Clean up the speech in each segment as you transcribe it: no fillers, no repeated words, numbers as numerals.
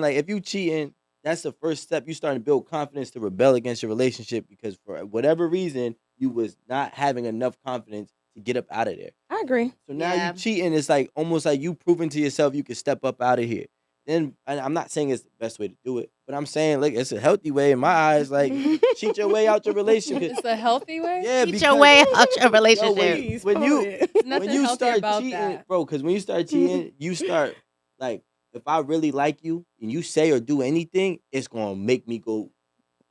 Like if you cheating, that's the first step. You starting to build confidence to rebel against your relationship because for whatever reason you was not having enough confidence to get up out of there. I agree. So now Yeah. you cheating. It's like almost like you proving to yourself you can step up out of here. Then and I'm not saying it's the best way to do it, but I'm saying like it's a healthy way in my eyes. Like cheat your way out your relationship. It's a healthy way. Yeah, Cheat your way out your Yo, relationship. when you Nothing when you healthy start about cheating, that. bro, because when you start cheating, you start like if I really like you and you say or do anything, it's gonna make me go.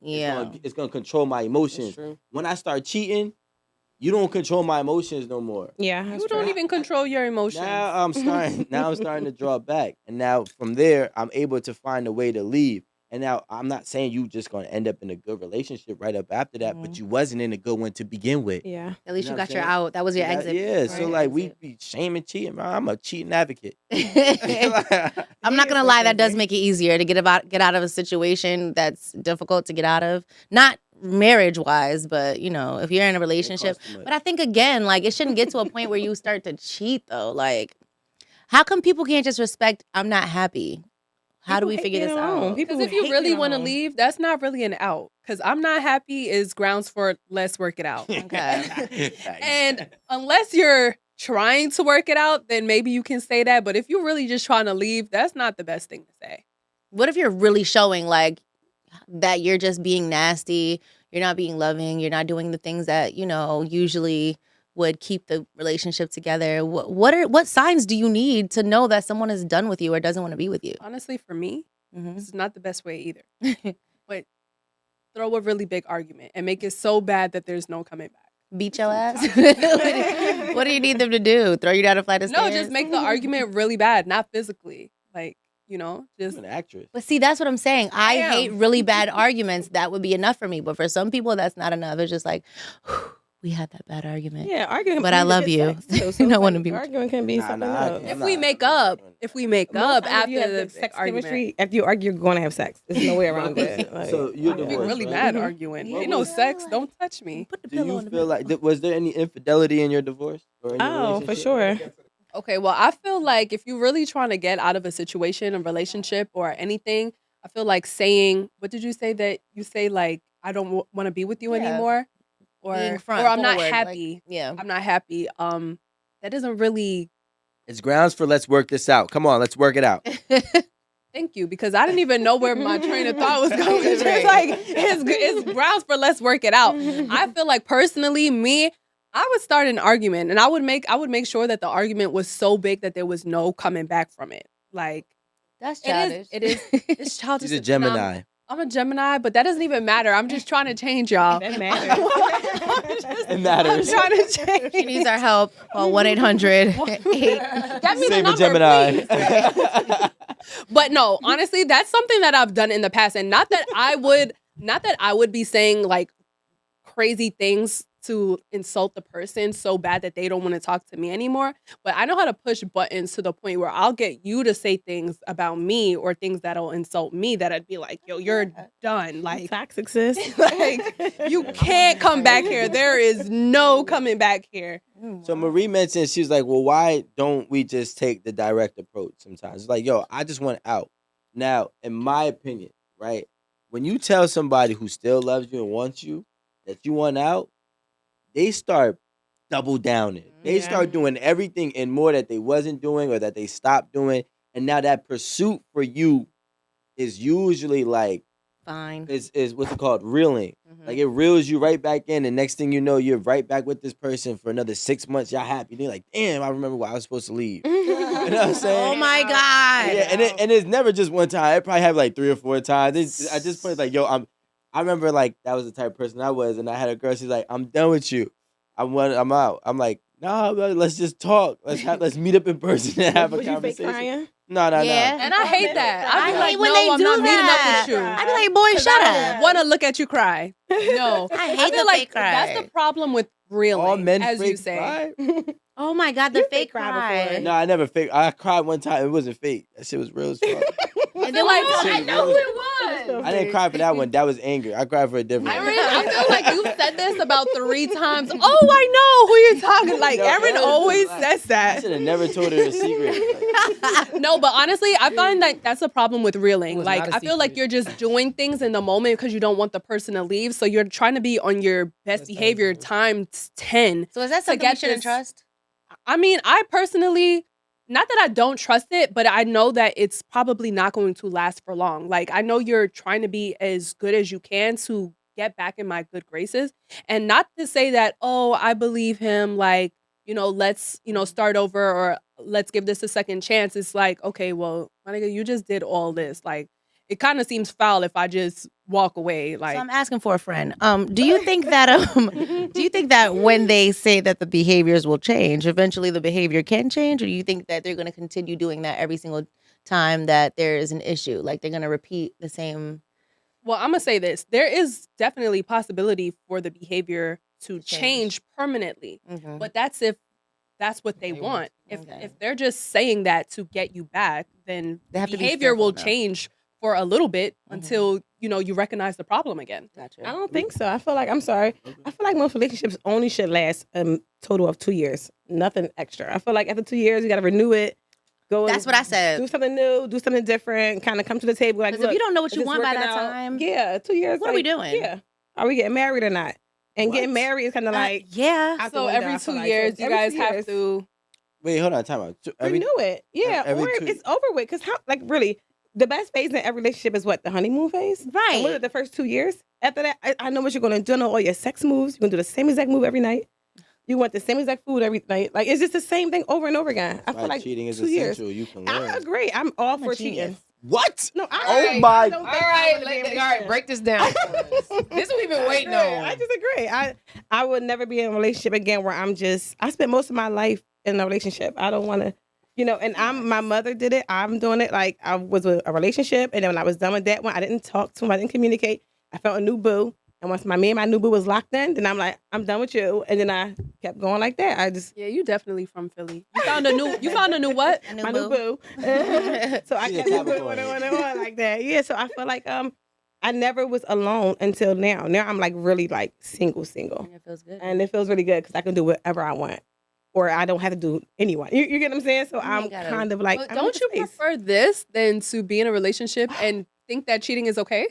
Yeah. It's gonna control my emotions. true. When I start cheating, you don't control my emotions no more. Yeah, that's You don't true. even control your emotions. Now I'm starting. Now I'm starting to draw back, and now from there, I'm able to find a way to leave. And now I'm not saying you just gonna end up in a good relationship right up after that, but you wasn't in a good one to begin with. Yeah. At least You you know what got your I'm saying? out. That was your exit. Yeah, so Right, like we exit. be shaming cheating, bro. I'm a cheating advocate. I'm not gonna lie, that does make it easier to get out of a situation that's difficult to get out of. Not marriage wise, but if you're in a relationship. costs too much. But I think again, like it shouldn't get to a point where you start to cheat though. Like, how come people can't just respect I'm not happy? How do we People hate figure this being alone. out? People Because if you hate really being want to alone. leave, that's not really an out. Because I'm not happy is grounds for let's work it out. Okay. And unless you're trying to work it out, then maybe you can say that. But if you're really just trying to leave, that's not the best thing to say. What if you're really showing like that you're just being nasty, you're not being loving, you're not doing the things that, usually would keep the relationship together? What signs do you need to know that someone is done with you or doesn't want to be with you? Honestly, for me, Mhm. this is not the best way either. But throw a really big argument and make it so bad that there's no coming back. Beat your ass? What do you need them to do? Throw you down a flight of stairs? No, just make the argument really bad, not physically. Like, just I'm an actress. But see, that's what I'm saying. I Damn. hate really bad arguments. That would be enough for me. But for some people, that's not enough. It's just like, we had that bad argument. Yeah, arguing. But I love you. So I don't wanna be with you. Arguing can be Nah, something nah, else. I'm if not- we make up, Most times after you have the sex argument. chemistry, after you argue, you're going to have sex. There's no way around it. Like, So you're Be divorced, really right? mad arguing. Yeah. Ain't no sex. Don't touch me. Put the Do pillow you on the feel bed. like was there any infidelity in your divorce? Or in your Oh, for relationship? sure. Okay, well, I feel like if you're really trying to get out of a situation, a relationship, or anything, I feel like saying, what did you say that you say, like, I don't want to be with you Yeah. anymore? Or, Being or I'm not forward, like, happy. yeah. I'm not happy. That isn't really, It's grounds for let's work this out. Come on, let's work it out. thank you, because I didn't even know where my train of thought was going. It's just like, it's grounds for let's work it out. I feel like personally, me, I would start an argument and I would make sure that the argument was so big that there was no coming back from it. Like, That's childish. it's childish. She's a and Gemini. I'm a Gemini, but that doesn't even matter. I'm just trying to change y'all. That matters. It matters. I'm trying to change. She needs our help. Call 1-800. Get me the Save a number, Gemini. please. But no, honestly, that's something that I've done in the past, and not that I would be saying like crazy things to insult the person so bad that they don't want to talk to me anymore. But I know how to push buttons to the point where I'll get you to say things about me or things that'll insult me that I'd be like, yo, you're done. Like, Toxic sis. like you can't come back here. There is no coming back here. So Marie mentioned, she was like, well, why don't we just take the direct approach sometimes? It's like, yo, I just want out. Now, in my opinion, right, when you tell somebody who still loves you and wants you that you want out, they start double downing. They Yeah. start doing everything and more that they wasn't doing or that they stopped doing. And now that pursuit for you is usually like, Fine. is what's it called? Reeling. Mhm. Like it reels you right back in, and next thing you know, you're right back with this person for another 6 months. Y'all happy? They're like, damn, I remember why I was supposed to leave. You know what I'm saying? Oh my God. Yeah, and it's never just one time. It probably happened like 3 or 4 times. At this point, it's like, yo, I remember like that was the type of person I was, and I had a girl. She's like, I'm done with you. I'm out. I'm like, nah, bro, let's just talk. Let's meet up in person and have a Would you fake conversation. crying? No. Yeah. And I hate that. I I'd be hate like, when no, they I'm do not meeting that. up with you. I'd be like, boy, shut up. Want to look at you cry. No. I hate I the feel like fake cry. that's the problem with reeling, All men as fake you say. cry? Oh my God, the You fake fake cry cry. before. No, I never fake. I cried one time. It wasn't fake. That shit was real as fuck. And then Like, like, I know it was. I didn't cry for that one. That was anger. I cried for a different one. Erin, I feel like you've said this about 3 times. Oh, I know who you're talking. Like Yo, Erin Erin, always like, says I that. should have never told her the secret. No, but honestly, I find that that's a problem with It reeling. was Like, not a I feel like secret. you're just doing things in the moment because you don't want the person to leave. So you're trying to be on your best That's behavior dangerous. times 10. So is that To something get you shouldn't this- trust? I mean, I personally, not that I don't trust it, but I know that it's probably not going to last for long. Like, I know you're trying to be as good as you can to get back in my good graces. And not to say that, oh, I believe him, like, let's, start over or let's give this a second chance. It's like, okay, well, my nigga, you just did all this. Like, it kind of seems foul if I just walk away. Like, So I'm asking for a friend. Do you think that when they say that the behaviors will change, eventually the behavior can change, or do you think that they're going to continue doing that every single time that there is an issue? Like they're going to repeat the same. well, I'm gonna say this. There is definitely possibility for the behavior to change permanently. Mhm. But that's if that's what they They want. want- If they're just saying that to get you back, then They have to be behavior will fearful, though. change for a little bit Mhm. until you recognize the problem again. Gotcha. I don't think so. I feel like I'm sorry. I feel like most relationships only should last a total of 2 years. Nothing extra. I feel like after 2 years you got to renew it. Go. That's what I said. Do something new. Do something different. Kind of come to the table. Like, Because if look, you don't know what is you this want by working that out? time, Yeah, 2 years. What are we doing? Yeah. Are we getting married or not? And getting What? married is kind of like yeah. out the So window, every I feel 2 like. years, So you every guys 2 have years, to. Wait, hold on, time out. renew it. Yeah, every or 2 it's over with. Because how? Like really, the best phase in every relationship is what, the honeymoon phase. And what are Right. the first 2 years? After that, I know what you're gonna do. I know all your sex moves. You're gonna do the same exact move every night. You want the same exact food every night. Like it's just the same thing over and over again. I feel Why like cheating is 2 years. essential. You can I learn. agree. I'm all I'm a for genius. cheating. What? No, Oh my- don't All think I right, wanna be in a all right, relationship. break this down for us. This is what we've been waiting I on. just agree. I would never be in a relationship again where I spent most of my life in a relationship. I don't want to, and my mother did it. I'm doing it. Like I was with a relationship, and then when I was done with that one, I didn't talk to him. I didn't communicate. I found a new boo, and once me and my new boo was locked in, then I'm like, I'm done with you, and then I kept going like that. I just Yeah, you definitely from Philly. You found a new. You found a new what? A new my new boo. boo. So I She's a kept going Capricorn. on like that. Yeah. So I feel like I never was alone until now. Now I'm like really like single. It feels good. And it feels really good because I can do whatever I want, or I don't have to do anyone. You get what I'm saying? So You I'm gotta- kind of like, But I'm don't in you space. prefer this than to be in a relationship and think that cheating is okay?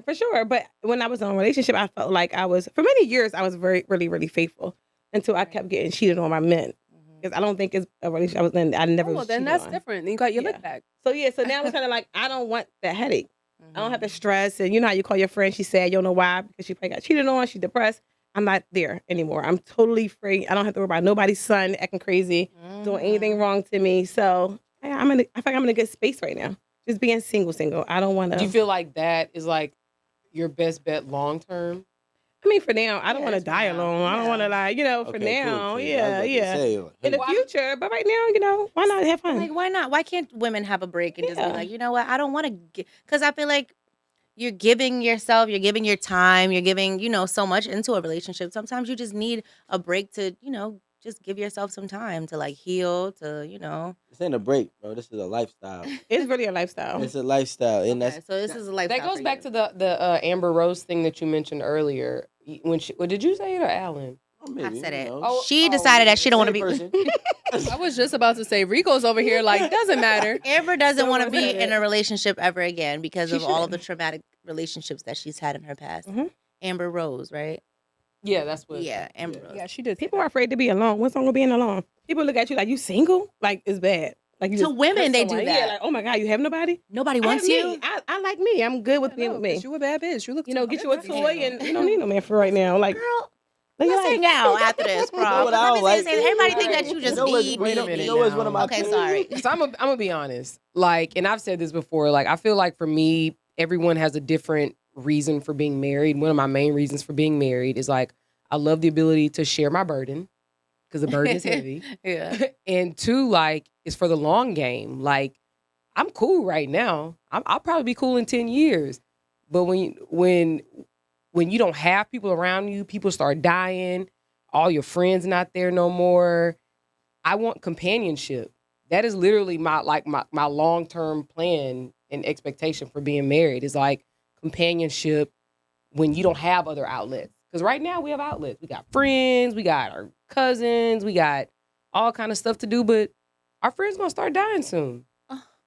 For sure. But when I was in a relationship, I felt like for many years, I was very, really, really faithful until I kept getting cheated on by men. Because I don't think it's a relationship I was in. I never Oh, was well, then cheated that's on. different. Then you got your Yeah. lick back. So now it's kind of like I don't want that headache. I don't have Mm-hmm. to stress. And you know how you call your friend, she's sad, you don't know why, because she probably got cheated on, she's depressed. I'm not there anymore. I'm totally free. I don't have to worry about nobody's son acting crazy, doing Mm-hmm. anything wrong to me. So I feel like I'm in a good space right now. Just being single. I don't want to. Do you feel like that is like your best bet long term? I mean, for now, I don't Yeah, want to it's for die now. alone. I don't Yeah. want to for Okay, cool, now. cool. I was Yeah, about to yeah. say, In the Why- future, but right now, why not have fun? Like, why not? Why can't women have a break and just be Yeah. like, you know what? I don't want to, because I feel like you're giving yourself, you're giving your time, you're giving, so much into a relationship. Sometimes you just need a break to, just give yourself some time to like heal, to. This ain't a break, bro. This is a lifestyle. It's really a lifestyle. It's a lifestyle, and Okay, that's so this is a lifestyle. That goes for back you. to the Amber Rose thing that you mentioned earlier. Did you say it or Alan? oh, maybe, I said you it. know. She decided that she don't want to Same be. person. I was just about to say Rico's over here like doesn't matter. Amber doesn't Someone want to be said in it. a relationship ever again because She of all of the shouldn't. traumatic relationships that she's had in her past. Mhm. Amber Rose, right? Yeah, that's what. Yeah, Amber Yeah. Rose. Yeah, she did. People are afraid to be alone. What's wrong with being alone? People look at you like you single. Like it's bad. Like you To just women, hurt they do someone. that. Yeah, like oh my god, you have nobody. Nobody I wants have you. me. I like me. I'm good with being with me. You a bad bitch. You look. Get you a too- toy, and you don't need no man for right now. Like Girl, live your let's life. hang out after this, bro. You know what I don't like? Everybody think that you just what's- need wait a me. minute You know what's one of my Okay, things? sorry. So I'm gonna be honest. Like, and I've said this before. Like, I feel like for me, everyone has a different reason for being married. One of my main reasons for being married is like I love the ability to share my burden because the burden is heavy. Yeah. And two, like, it's for the long game. Like, I'm cool right now. I'll probably be cool in 10 years. But when you don't have people around you, people start dying, all your friends not there no more. I want companionship. That is literally my long-term plan and expectation for being married. It's like companionship when you don't have other outlets. Because right now we have outlets. We got friends, we got our cousins, we got all kind of stuff to do, but our friends gonna start dying soon.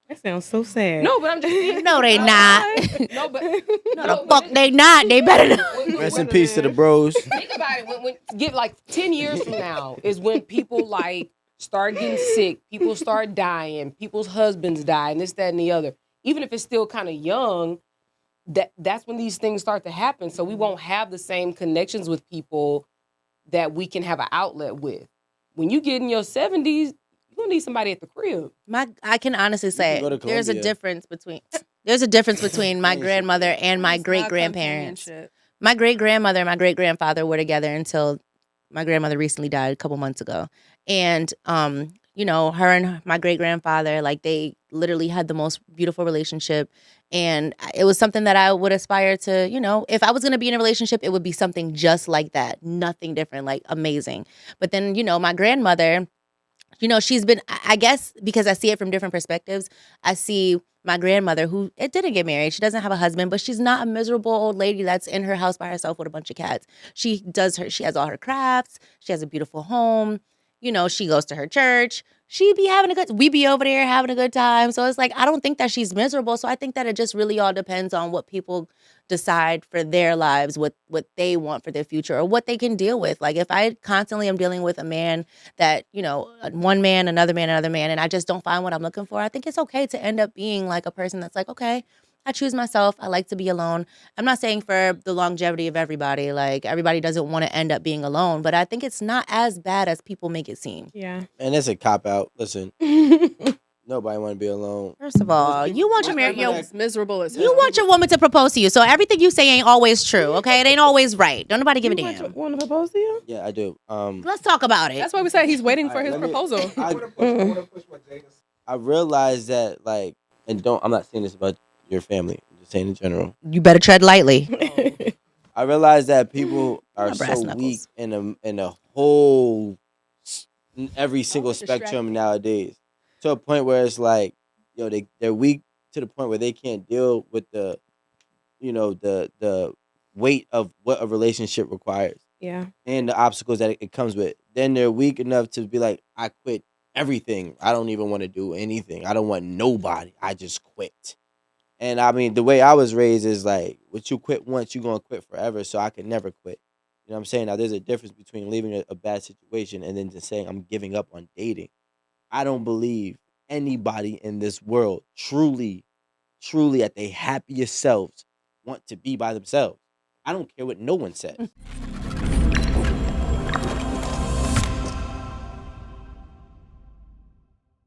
That sounds so sad. No, but I'm just No, they not. no, but No, the fuck they not. They better not. Rest in peace to the bros. Think about it. When get like 10 years from now is when people like start getting sick, people start dying, people's husbands die, and this, that, and the other. Even if it's still kind of young, that's when these things start to happen. So we won't have the same connections with people that we can have an outlet with. When you get in your 70s, you're gonna need somebody at the crib. I can honestly say go to there's a Colombia. difference between my grandmother and my It's great not grandparents. companionship. My great grandmother and my great grandfather were together until my grandmother recently died a couple months ago. And you know, her and my great grandfather, like they literally had the most beautiful relationship. And it was something that I would aspire to, you know, if I was gonna be in a relationship, it would be something just like that. Nothing different, like amazing. But then, you know, my grandmother, you know, she's been, I guess, because I see it from different perspectives. I see my grandmother who it didn't get married. She doesn't have a husband, but she's not a miserable old lady that's in her house by herself with a bunch of cats. She has all her crafts. She has a beautiful home. You know, she goes to her church. We be over there having a good time. So it's like, I don't think that she's miserable. So I think that it just really all depends on what people decide for their lives, what they want for their future or what they can deal with. Like if I constantly am dealing with a man that, you know, one man, another man, and I just don't find what I'm looking for, I think it's okay to end up being like a person that's like, okay, I choose myself. I like to be alone. I'm not saying for the longevity of everybody, like everybody doesn't want to end up being alone, but I think it's not as bad as people make it seem. Yeah. And that's a cop out. Listen, nobody want to be alone. First of all, you want My your grandmother's miserable as hell. you want your woman to propose to you. So everything you say ain't always true, okay? It ain't always right. Don't nobody give a damn. Want to propose to you? Yeah, I do. Let's talk about it. That's why we said he's waiting for Alright, his let me- proposal. I realized that, like, and I'm not saying this about your family. I'm just saying in general. You better tread lightly. I realized that people are Not brass so knuckles. weak in a whole in every single distracted. spectrum nowadays, to a point where it's like, yo, they're weak to the point where they can't deal with the, you know, the weight of what a relationship requires Yeah. and the obstacles that it comes with. Then they're weak enough to be like, I quit everything. I don't even want to do anything. I don't want nobody. I just quit. And I mean, the way I was raised is like, what you quit once, you're going to quit forever. So I can never quit. You know what I'm saying? Now, there's a difference between leaving a bad situation and then just saying, I'm giving up on dating. I don't believe anybody in this world truly at their happiest selves want to be by themselves. I don't care what no one says.